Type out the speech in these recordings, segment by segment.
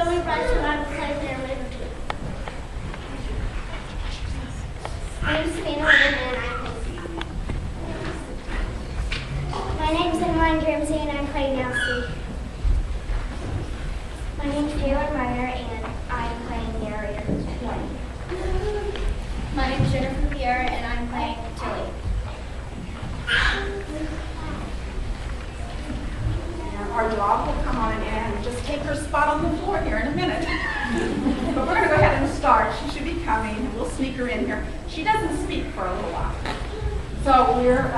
Zoe Bryce and I'm playing narrator 2. My name's Savannah Woodman and I'm My name's Emmeline Grimsey and I'm playing LLC. My name's Taylor Meyer and I'm playing narrator 20. My name's Jennifer Vieira and I'm playing Tilly. Our dog will come on in and just take her spot on the floor here in a minute. But we're going to go ahead and start. She should be coming. We'll sneak her in here. She doesn't speak for a little while. So we're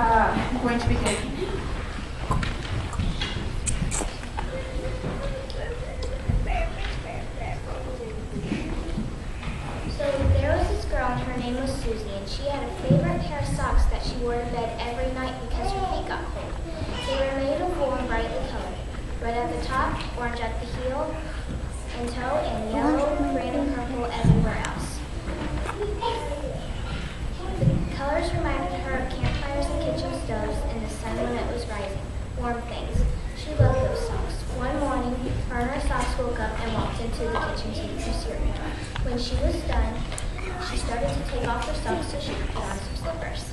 going to begin. So there was this girl and her name was Suzy and she had a favorite pair of socks that she wore to bed every night because her feet got cold. They were made of wool and brightly colored. Red at the top, orange at the heel and toe, and yellow, green, and purple everywhere else. The colors reminded her of campfires and kitchen stoves and the sun when it was rising. Warm things. She loved those socks. One morning, her and her socks woke up and walked into the kitchen to eat her cereal. When she was done, she started to take off her socks so she could put on some slippers.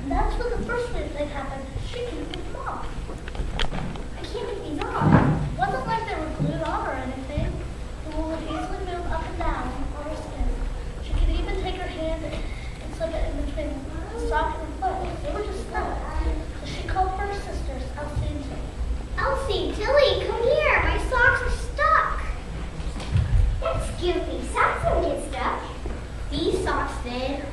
That's when the first weird thing happened. She can put them off. I can't make these off. It wasn't like they were glued on or anything. The wool would easily move up and down on her skin. She could even take her hand and slip it in between the sock and the foot. They were just stuck. So she called for her sisters, Elsie and Tilly. Elsie, Tilly, come here. My socks are stuck. That's goofy. Socks don't get stuck. These socks did.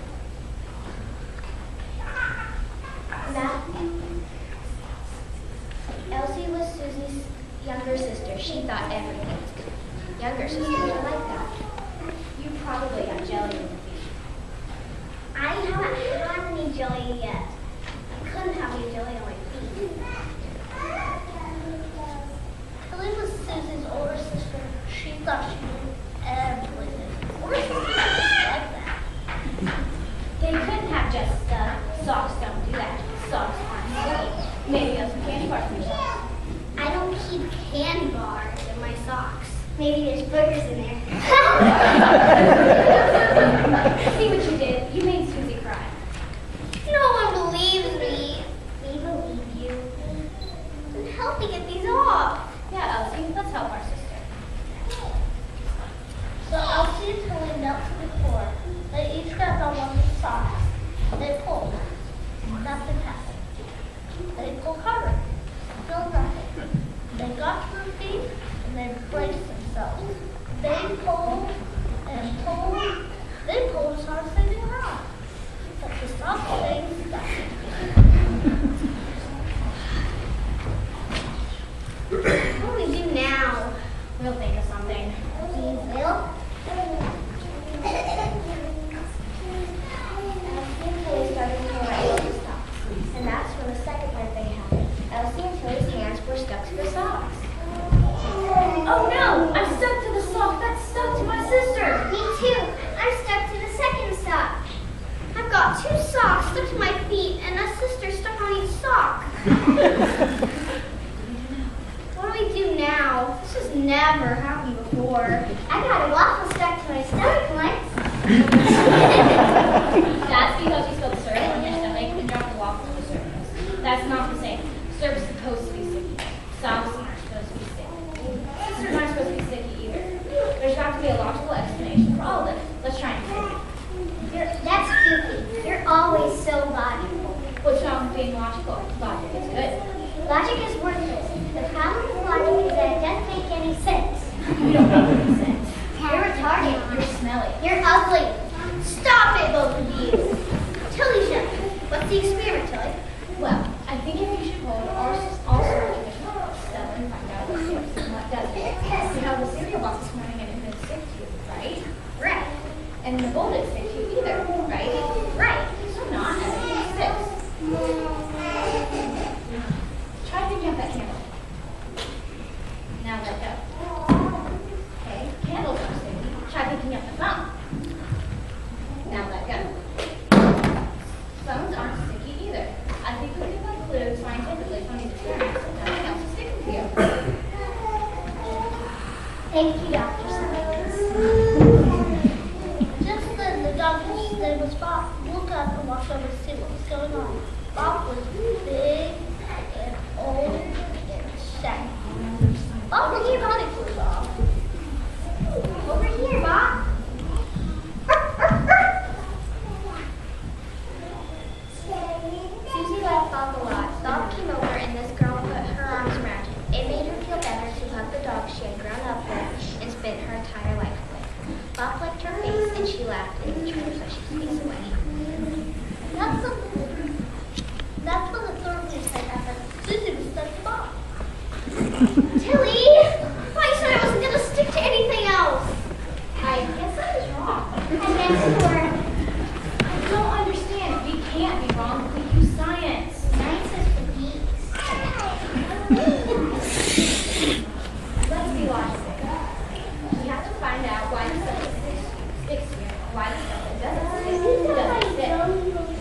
Elsie was Suzy's younger sister. She thought everything was good. Younger sisters are like that. You probably got jelly in your feet. I haven't had any jelly yet. I couldn't have any jelly on my feet. Tilly was Susie's older sister. She thought she knew everything. Older sisters like that. They couldn't have just socks don't do that. Socks aren't sticky. Maybe those some candy bars in your socks. I don't keep candy bars in my socks. Maybe there's boogers in there. See what you did? You made Suzy cry. No one believes me. We believe you. Then help me get these off. Yeah, Elsie, let's help our sister. So Elsie and Tilly knelt to the floor. They each grabbed on one of the socks. They pulled. Nothing happened. They pulled harder. Still nothing. They got to their feet and they braced themselves. They pulled and pulled. They pulled as hard as they knew how. But the sock stayed stuck. What do we do now? We'll think of something. We will. Tilly started to write all the socks. And that's when the second weird thing happened. Elsie and Tilly's hands were stuck to the socks. Oh no! I'm stuck to the sock that's stuck to my sister! Me too. I'm stuck to the second sock. I've got two socks stuck to my feet and a sister stuck on each sock. What do we do now? This has never happened before. I got a waffle stuck to my stomach once. That's because you spilled syrup on your stomach and dropped the waffle on the surface. That's not the same. Syrup's supposed to be sticky. Socks aren't supposed to be sticky. Sisters aren't supposed to be sticky either. There's got to be a logical explanation for all of it. Let's try and figure it. That's goofy. You're always so logical. What's wrong with being logical? Logic is good. Logic is worthless. The problem with logic is that it doesn't make any sense. You don't make any sense. You're retarded. You're smelly. You're ugly. Stop it, both of you. Tilly's young. What's the experiment, Tilly? Well, I think if you should hold all sorts of stuff and find out what sticks and what doesn't. You know, the cereal box this morning and it didn't stick to you, right? Right. And the bowl didn't stick to you either, right? Right. So not everything sticks. Try picking up that candle. Now let go. Okay, candles are sticky. Try picking up the phone. Now let go. Phones aren't sticky either. I think we can conclude scientifically from these experiments that nothing else is sticking to you. Thank you, Dr. Science. Just then, the dog whose name was Bob woke up and walked over to see what was going on. Bob was big and old and shaggy. Bob was running for his dog. Over here, Bob. Suzy liked Bob a lot. Bob came over and this girl put her arms around him. It made her feel better to hug the dog she had grown up with and spent her entire life with. Bob licked her face and she laughed and tried to push his face away. That's when the third mistake happened. Suzy was stuck to Bob. Tilly! Why you said I wasn't going to stick to anything else? I guess I was wrong. I guess you were. I don't understand. We can't be wrong. We use science. Science is for geeks. Let's be logical. We have to find out why the stuff that sticks here, why the stuff that doesn't stick.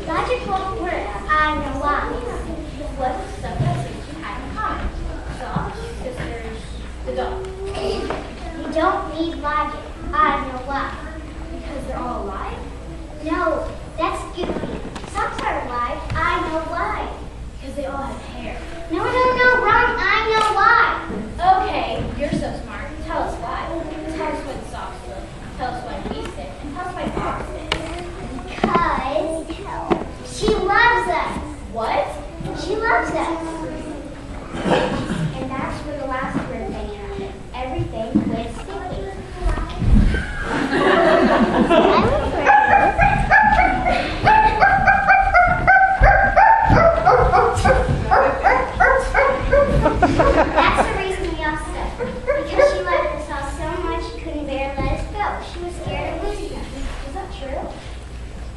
Logical word. I know why. What is the stuff that sticks you have in common? Socks, sisters, the dog. You don't need logic. I know why. Because they're all alive? No, that's goofy. Socks are alive. I know why. Because they all have hair. No, wrong. I know why. Okay, you're so smart. Tell us why. Tell us why the socks look. Tell us why we stick. And tell us why Bob sticks. Because she loves us. What? She loves us. And that's where the last weird thing happened. Everything went sticky. I'm afraid. That's the reason we all stuck. Because she loved us all so much she couldn't bear to let us go. She was scared of losing us. Is that true?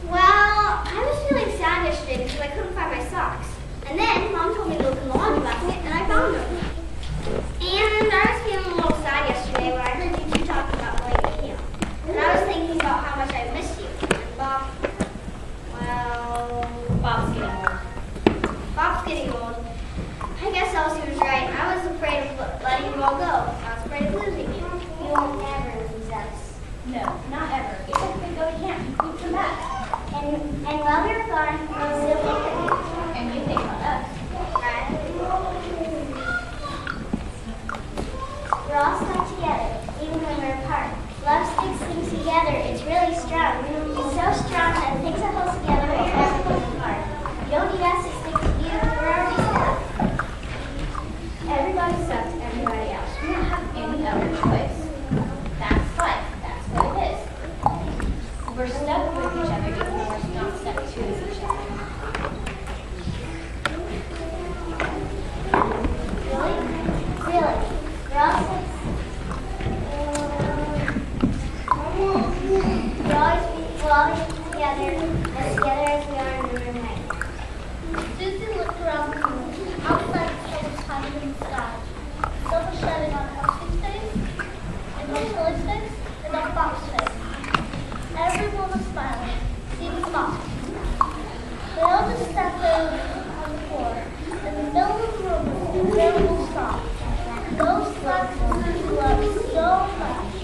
Well, I was feeling sad yesterday because I couldn't find my socks. And then Mom told me to look in the laundry basket and I found them. And I was feeling a little sad yesterday when I heard you two talking about going to camp. And I was thinking about how much I missed you. And Bob, well, Bob's getting old. Bob's getting old. I guess Elsie was right. I was afraid of letting you all go. I was afraid of losing you. You won't ever lose us. No, not ever. Even if we go to camp, we come back. And while we're gone, we'll still think of you. And you think about us. Right? We're all stuck together, even when we're apart. Love sticks things together. It's really strong. It's so strong that it picks up us together and never goes apart. You don't need us to stick to you. We're already stuck. Everybody sucks to everybody else. We don't have any other choice. That's life. That's what it is. We're stuck with each other even though we're not stuck to each other. Really? Really? We're all stuck. We'll always be together, as together as we are in the room right now. Suzy looked around the room. Outside, the sun was shining in the sky. The sun was shining on Elsie's face, and on Tilly's face, and on Bob's face. Everyone was smiling, even Bob. They all just sat there on the floor. In the middle of the room was an incredible song. Those socks Suzy loved so much.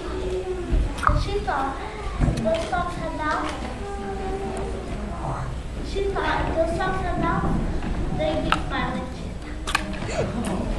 And she thought those socks had mouths. She thought if those socks had mouths, they'd be smiling too.